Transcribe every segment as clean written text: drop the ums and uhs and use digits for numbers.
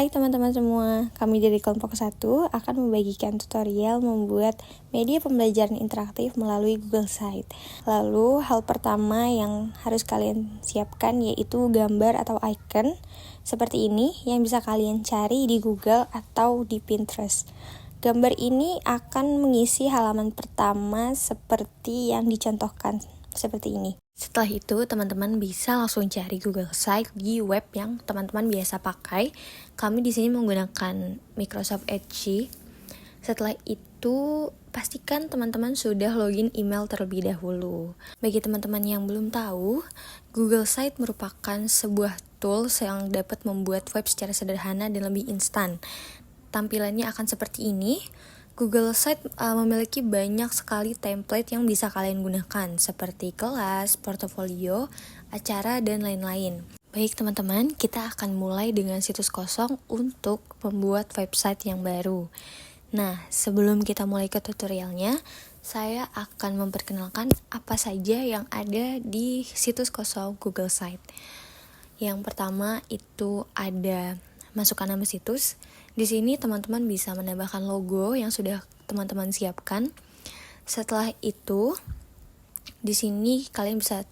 Hai teman-teman semua, kami dari kelompok 1 akan membagikan tutorial membuat media pembelajaran interaktif melalui Google Site. Lalu hal pertama yang harus kalian siapkan yaitu gambar atau icon seperti ini yang bisa kalian cari di Google atau di Pinterest. Gambar ini akan mengisi halaman pertama seperti yang dicontohkan seperti ini. Setelah itu, teman-teman bisa langsung cari Google Site di web yang teman-teman biasa pakai. Kami di sini menggunakan Microsoft Edge. Setelah itu, pastikan teman-teman sudah login email terlebih dahulu. Bagi teman-teman yang belum tahu, Google Site merupakan sebuah tools yang dapat membuat web secara sederhana dan lebih instan. Tampilannya akan seperti ini. Google Site memiliki banyak sekali template yang bisa kalian gunakan, seperti kelas, portofolio, acara, dan lain-lain. Baik teman-teman, kita akan mulai dengan situs kosong untuk membuat website yang baru. Nah, sebelum kita mulai ke tutorialnya, saya akan memperkenalkan apa saja yang ada di situs kosong Google Site. Yang pertama itu ada masukkan nama situs. Di sini teman-teman bisa menambahkan logo yang sudah teman-teman siapkan. Setelah itu, di sini kalian bisa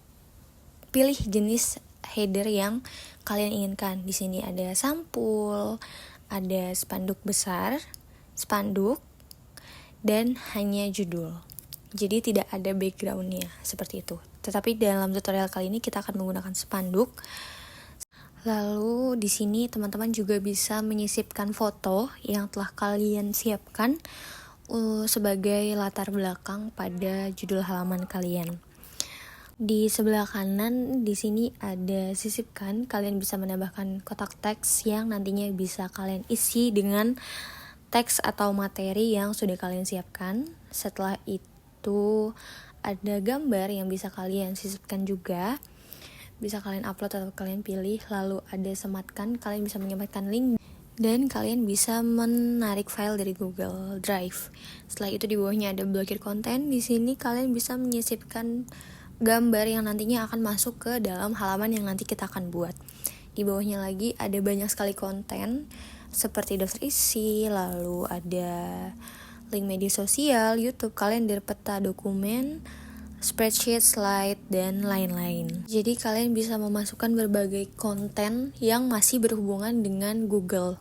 pilih jenis header yang kalian inginkan. Di sini ada sampul, ada spanduk besar, spanduk, dan hanya judul. Jadi tidak ada background-nya seperti itu. Tetapi dalam tutorial kali ini kita akan menggunakan spanduk. Lalu di sini teman-teman juga bisa menyisipkan foto yang telah kalian siapkan sebagai latar belakang pada judul halaman kalian. Di sebelah kanan di sini ada sisipkan, kalian bisa menambahkan kotak teks yang nantinya bisa kalian isi dengan teks atau materi yang sudah kalian siapkan. Setelah itu ada gambar yang bisa kalian sisipkan juga. Bisa kalian upload atau kalian pilih. Lalu ada sematkan, kalian bisa menyematkan link dan kalian bisa menarik file dari Google Drive. Setelah itu di bawahnya ada blokir konten. Di sini kalian bisa menyisipkan gambar yang nantinya akan masuk ke dalam halaman yang nanti kita akan buat. Di bawahnya lagi ada banyak sekali konten seperti daftar isi, lalu ada link media sosial, YouTube, kalender, peta, dokumen, spreadsheet, slide, dan lain-lain. Jadi kalian bisa memasukkan berbagai konten yang masih berhubungan dengan Google.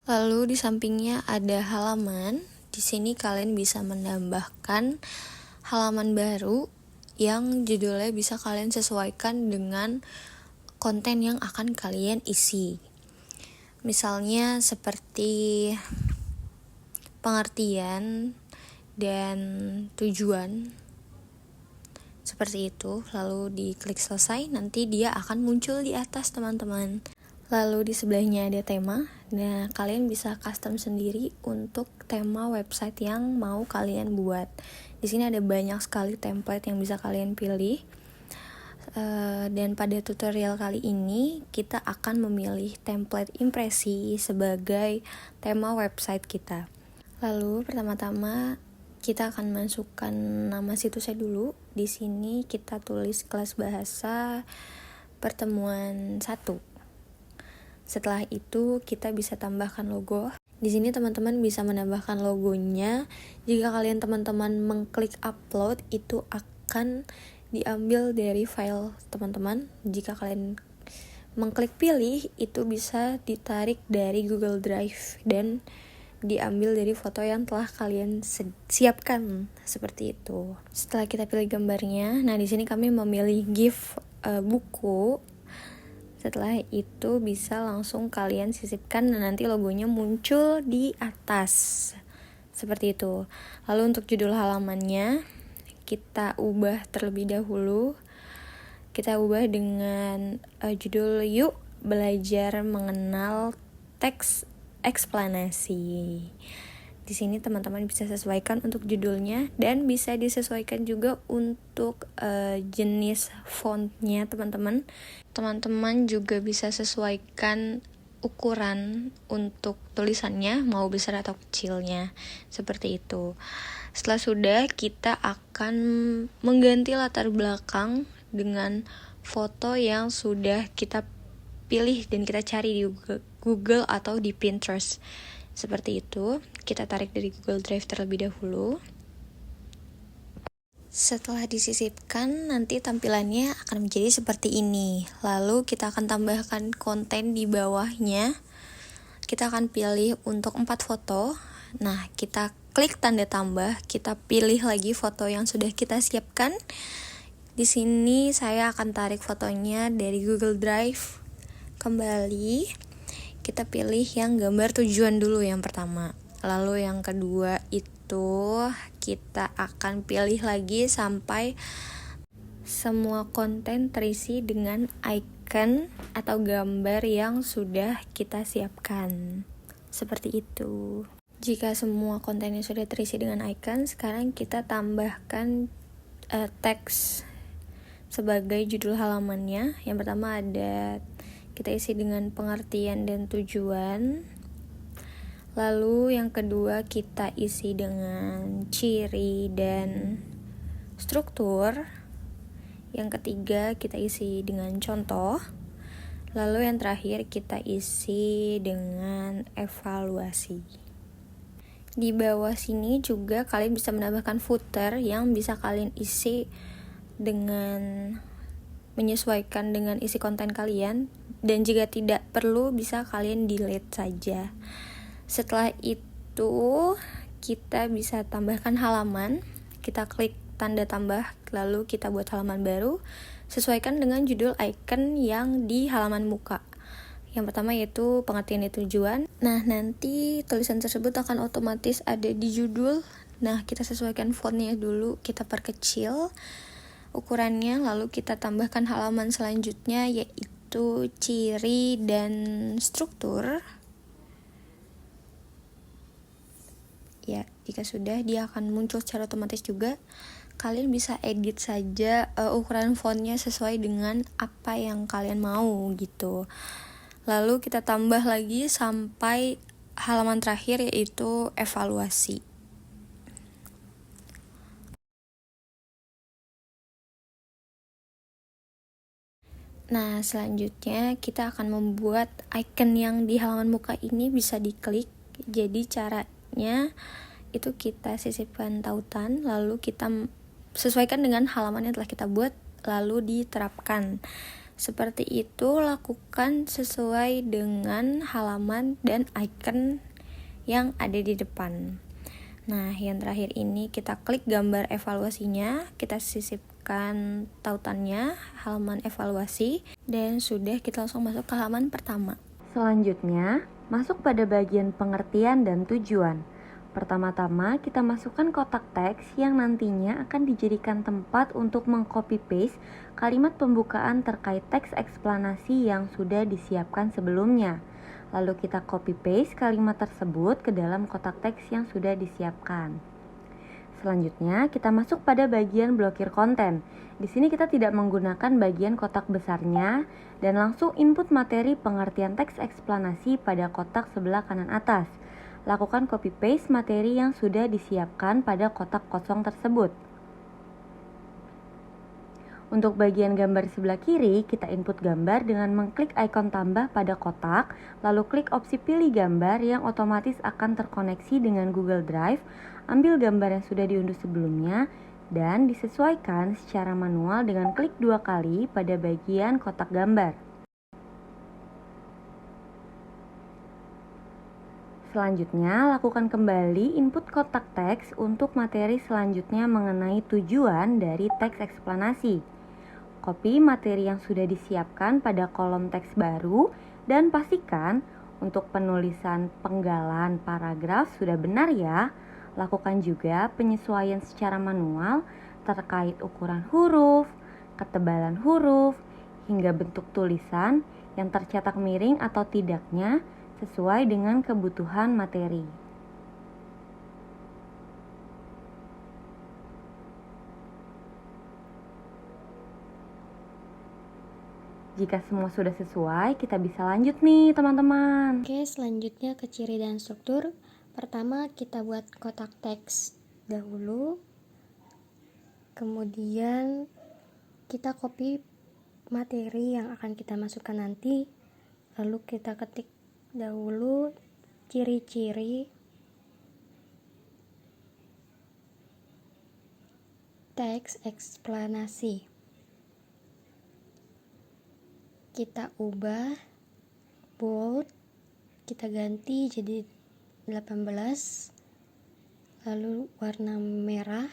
Lalu di sampingnya ada halaman. Di sini kalian bisa menambahkan halaman baru yang judulnya bisa kalian sesuaikan dengan konten yang akan kalian isi. Misalnya seperti pengertian dan tujuan. Seperti itu, lalu diklik selesai, nanti dia akan muncul di atas teman-teman. Lalu di sebelahnya ada tema. Nah, kalian bisa custom sendiri untuk tema website yang mau kalian buat. Di sini ada banyak sekali template yang bisa kalian pilih. Dan pada tutorial kali ini kita akan memilih template impresi sebagai tema website kita. Lalu pertama-tama kita akan masukkan nama situsnya dulu. Di sini kita tulis kelas bahasa pertemuan 1. Setelah itu kita bisa tambahkan logo. Di sini teman-teman bisa menambahkan logonya. Jika kalian teman-teman mengklik upload, itu akan diambil dari file teman-teman. Jika kalian mengklik pilih, itu bisa ditarik dari Google Drive dan diambil dari foto yang telah kalian siapkan seperti itu. Setelah kita pilih gambarnya, nah di sini kami memilih GIF buku. Setelah itu bisa langsung kalian sisipkan dan nanti logonya muncul di atas. Seperti itu. Lalu untuk judul halamannya kita ubah terlebih dahulu. Kita ubah dengan judul Yuk Belajar Mengenal Teks Eksplanasi. Di sini teman-teman bisa sesuaikan untuk judulnya dan bisa disesuaikan juga untuk jenis fontnya teman-teman. Teman-teman juga bisa sesuaikan ukuran untuk tulisannya, mau besar atau kecilnya, seperti itu. Setelah sudah, kita akan mengganti latar belakang dengan foto yang sudah kita pilih dan kita cari di Google atau di Pinterest. Seperti itu, kita tarik dari Google Drive terlebih dahulu. Setelah disisipkan, nanti tampilannya akan menjadi seperti ini. Lalu kita akan tambahkan konten di bawahnya. Kita akan pilih untuk 4 foto. Nah, kita klik tanda tambah, kita pilih lagi foto yang sudah kita siapkan. Di sini saya akan tarik fotonya dari Google Drive. Kembali, kita pilih yang gambar tujuan dulu yang pertama. Lalu yang kedua itu kita akan pilih lagi sampai semua konten terisi dengan icon atau gambar yang sudah kita siapkan. Seperti itu. Jika semua kontennya sudah terisi dengan icon, sekarang kita tambahkan teks sebagai judul halamannya. Yang pertama ada kita isi dengan pengertian dan tujuan. Lalu yang kedua kita isi dengan ciri dan struktur. Yang ketiga kita isi dengan contoh. Lalu yang terakhir kita isi dengan evaluasi. Di bawah sini juga kalian bisa menambahkan footer yang bisa kalian isi dengan menyesuaikan dengan isi konten kalian, dan jika tidak perlu bisa kalian delete saja. Setelah itu kita bisa tambahkan halaman. Kita klik tanda tambah, lalu kita buat halaman baru. Sesuaikan dengan judul icon yang di halaman muka. Yang pertama yaitu pengertian dan tujuan. Nah, nanti tulisan tersebut akan otomatis ada di judul. Nah, kita sesuaikan fontnya dulu, kita perkecil ukurannya, lalu kita tambahkan halaman selanjutnya yaitu ciri dan struktur. Ya, jika sudah, dia akan muncul secara otomatis juga. Kalian bisa edit saja ukuran fontnya sesuai dengan apa yang kalian mau gitu. Lalu kita tambah lagi sampai halaman terakhir yaitu evaluasi. Nah, selanjutnya kita akan membuat icon yang di halaman muka ini bisa diklik. Jadi caranya itu kita sisipkan tautan, lalu kita sesuaikan dengan halaman yang telah kita buat, lalu diterapkan. Seperti itu, lakukan sesuai dengan halaman dan icon yang ada di depan. Nah, yang terakhir ini kita klik gambar evaluasinya, kita sisipkan tautannya, halaman evaluasi, dan sudah, kita langsung masuk ke halaman pertama. Selanjutnya, masuk pada bagian pengertian dan tujuan. Pertama-tama, kita masukkan kotak teks yang nantinya akan dijadikan tempat untuk meng-copy-paste kalimat pembukaan terkait teks eksplanasi yang sudah disiapkan sebelumnya. Lalu kita copy-paste kalimat tersebut ke dalam kotak teks yang sudah disiapkan. Selanjutnya, kita masuk pada bagian blokir konten. Di sini kita tidak menggunakan bagian kotak besarnya dan langsung input materi pengertian teks eksplanasi pada kotak sebelah kanan atas. Lakukan copy-paste materi yang sudah disiapkan pada kotak kosong tersebut. Untuk bagian gambar sebelah kiri, kita input gambar dengan mengklik ikon tambah pada kotak, lalu klik opsi pilih gambar yang otomatis akan terkoneksi dengan Google Drive, ambil gambar yang sudah diunduh sebelumnya, dan disesuaikan secara manual dengan klik 2 kali pada bagian kotak gambar. Selanjutnya, lakukan kembali input kotak teks untuk materi selanjutnya mengenai tujuan dari teks eksplanasi. Copy materi yang sudah disiapkan pada kolom teks baru dan pastikan untuk penulisan penggalan paragraf sudah benar ya. Lakukan juga penyesuaian secara manual terkait ukuran huruf, ketebalan huruf, hingga bentuk tulisan yang tercetak miring atau tidaknya sesuai dengan kebutuhan materi. Jika semua sudah sesuai, kita bisa lanjut nih teman-teman. Oke, selanjutnya ke ciri dan struktur. Pertama kita buat kotak teks dahulu. Kemudian kita copy materi yang akan kita masukkan nanti. Lalu kita ketik dahulu ciri-ciri teks eksplanasi. Kita ubah bold, kita ganti jadi 18, lalu warna merah,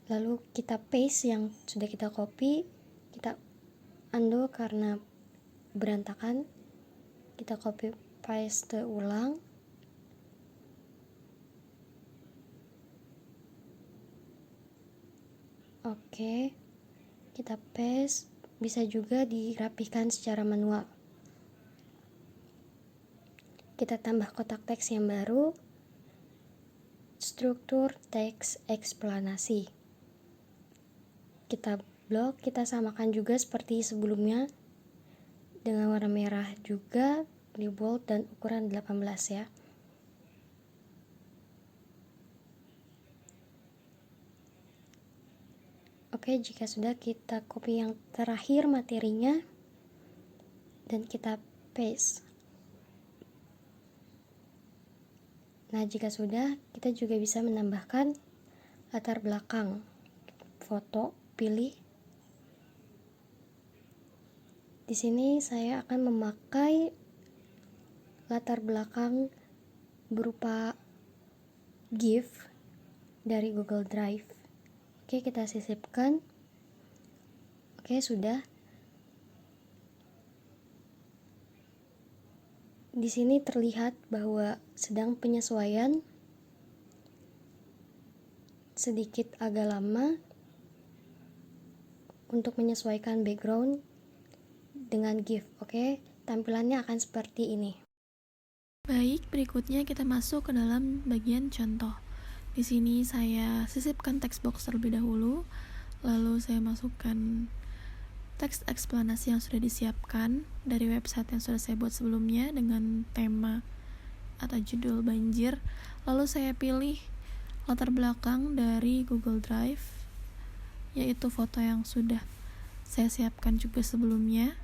lalu kita paste yang sudah kita copy, kita undo karena berantakan, kita copy paste ulang. Oke, kita paste, bisa juga dirapihkan secara manual. Kita tambah kotak teks yang baru, struktur teks eksplanasi. Kita blok, kita samakan juga seperti sebelumnya dengan warna merah juga, di bold dan ukuran 18 ya. Oke, jika sudah, kita copy yang terakhir materinya dan kita paste. Nah, jika sudah, kita juga bisa menambahkan latar belakang foto, pilih. Di sini saya akan memakai latar belakang berupa GIF dari Google Drive. Oke, kita sisipkan. Oke, sudah. Di sini terlihat bahwa sedang penyesuaian, sedikit agak lama untuk menyesuaikan background dengan GIF. Oke, tampilannya akan seperti ini. Baik, berikutnya kita masuk ke dalam bagian contoh. Di sini saya sisipkan text box terlebih dahulu, lalu saya masukkan teks eksplanasi yang sudah disiapkan dari website yang sudah saya buat sebelumnya dengan tema atau judul banjir. Lalu saya pilih latar belakang dari Google Drive, yaitu foto yang sudah saya siapkan juga sebelumnya,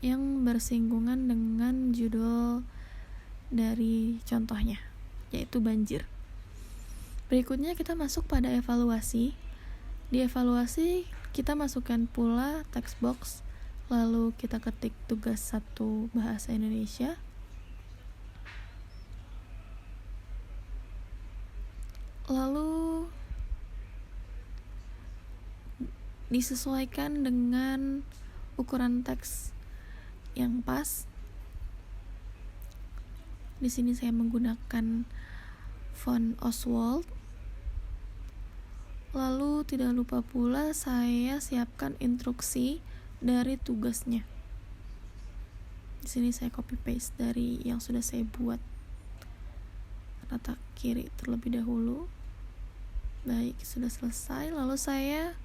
yang bersinggungan dengan judul dari contohnya, yaitu banjir. Berikutnya kita masuk pada evaluasi. Di evaluasi kita masukkan pula text box, lalu kita ketik tugas 1 bahasa Indonesia. Lalu disesuaikan dengan ukuran teks yang pas. Di sini saya menggunakan font Oswald. Lalu tidak lupa pula saya siapkan instruksi dari tugasnya. Di sini saya copy paste dari yang sudah saya buat, rata kiri terlebih dahulu. Baik, sudah selesai. Lalu saya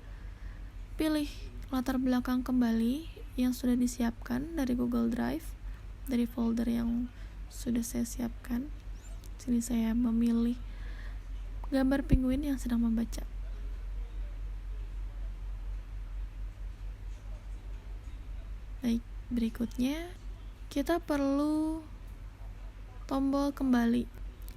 pilih latar belakang kembali yang sudah disiapkan dari Google Drive, dari folder yang sudah saya siapkan. Di sini saya memilih gambar penguin yang sedang membaca. Baik, berikutnya kita perlu tombol kembali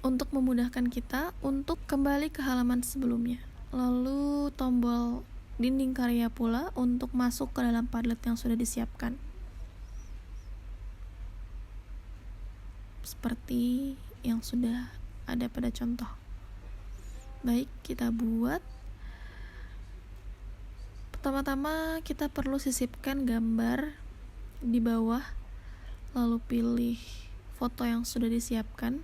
untuk memudahkan kita untuk kembali ke halaman sebelumnya. Lalu tombol dinding karya pula untuk masuk ke dalam Padlet yang sudah disiapkan. Seperti yang sudah ada pada contoh. Baik, kita buat. Pertama-tama kita perlu sisipkan gambar di bawah, lalu pilih foto yang sudah disiapkan.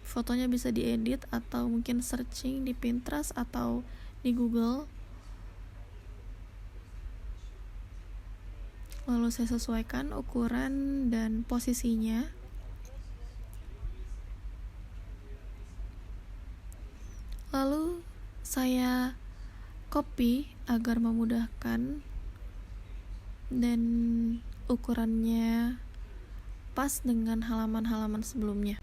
Fotonya bisa diedit atau mungkin searching di Pinterest atau di Google. Lalu saya sesuaikan ukuran dan posisinya. Lalu saya copy agar memudahkan dan ukurannya pas dengan halaman-halaman sebelumnya.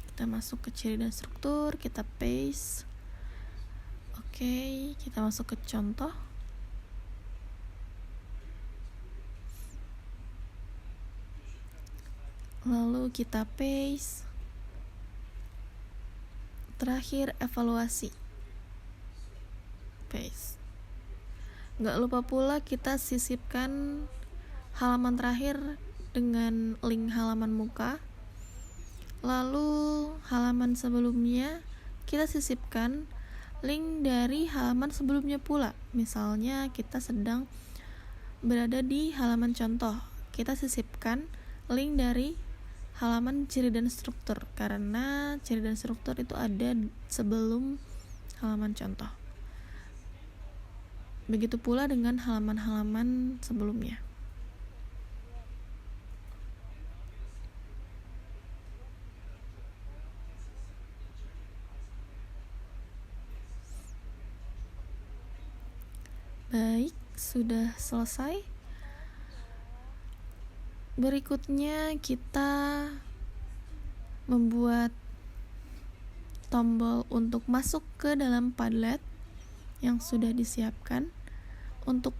Kita masuk ke ciri dan struktur, kita paste. Oke, kita masuk ke contoh. Lalu kita paste. Terakhir evaluasi. Paste. Nggak lupa pula kita sisipkan halaman terakhir dengan link halaman muka. Lalu halaman sebelumnya kita sisipkan link dari halaman sebelumnya pula. Misalnya kita sedang berada di halaman contoh, kita sisipkan link dari halaman ciri dan struktur, karena ciri dan struktur itu ada sebelum halaman contoh. Begitu pula dengan halaman-halaman sebelumnya. Baik, sudah selesai. Berikutnya kita membuat tombol untuk masuk ke dalam Padlet yang sudah disiapkan untuk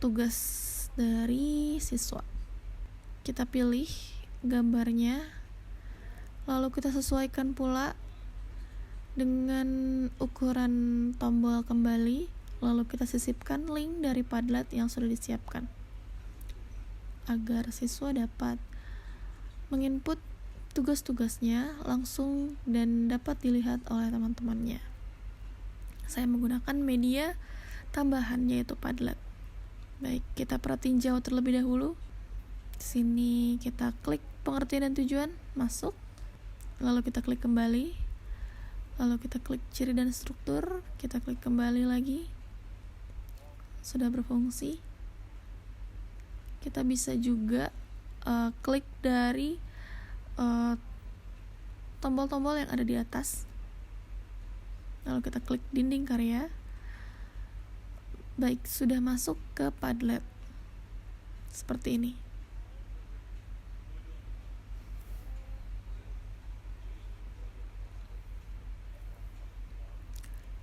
tugas dari siswa. Kita pilih gambarnya, lalu kita sesuaikan pula dengan ukuran tombol kembali. Lalu kita sisipkan link dari Padlet yang sudah disiapkan agar siswa dapat menginput tugas-tugasnya langsung dan dapat dilihat oleh teman-temannya. Saya menggunakan media tambahan yaitu Padlet. Baik, kita perhatiin terlebih dahulu. Di sini kita klik pengertian dan tujuan, masuk. Lalu kita klik kembali. Lalu kita klik ciri dan struktur, kita klik kembali lagi. Sudah berfungsi. Kita bisa juga klik dari tombol-tombol yang ada di atas. Lalu kita klik dinding karya. Baik, sudah masuk ke Padlet. Seperti ini.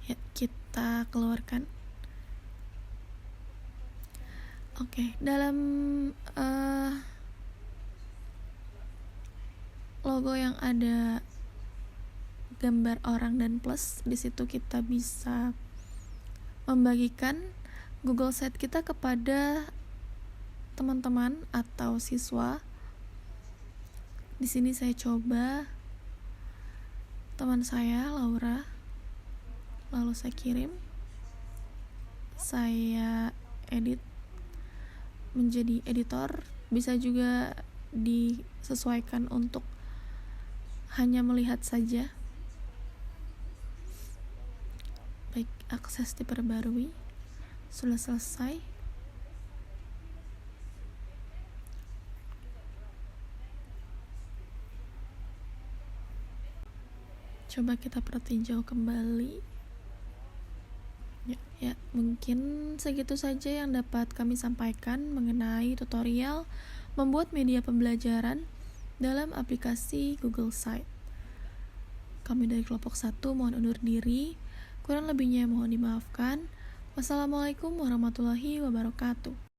Ya, kita keluarkan. Oke, dalam logo yang ada gambar orang dan plus, di situ kita bisa membagikan Google Sheet kita kepada teman-teman atau siswa. Di sini saya coba teman saya Laura, lalu saya kirim, saya edit menjadi editor. Bisa juga disesuaikan untuk hanya melihat saja. Baik, akses diperbarui. Sudah selesai. Coba kita pertinjau kembali. Ya, mungkin segitu saja yang dapat kami sampaikan mengenai tutorial membuat media pembelajaran dalam aplikasi Google Site. Kami dari kelompok 1 mohon undur diri. Kurang lebihnya mohon dimaafkan. Wassalamualaikum warahmatullahi wabarakatuh.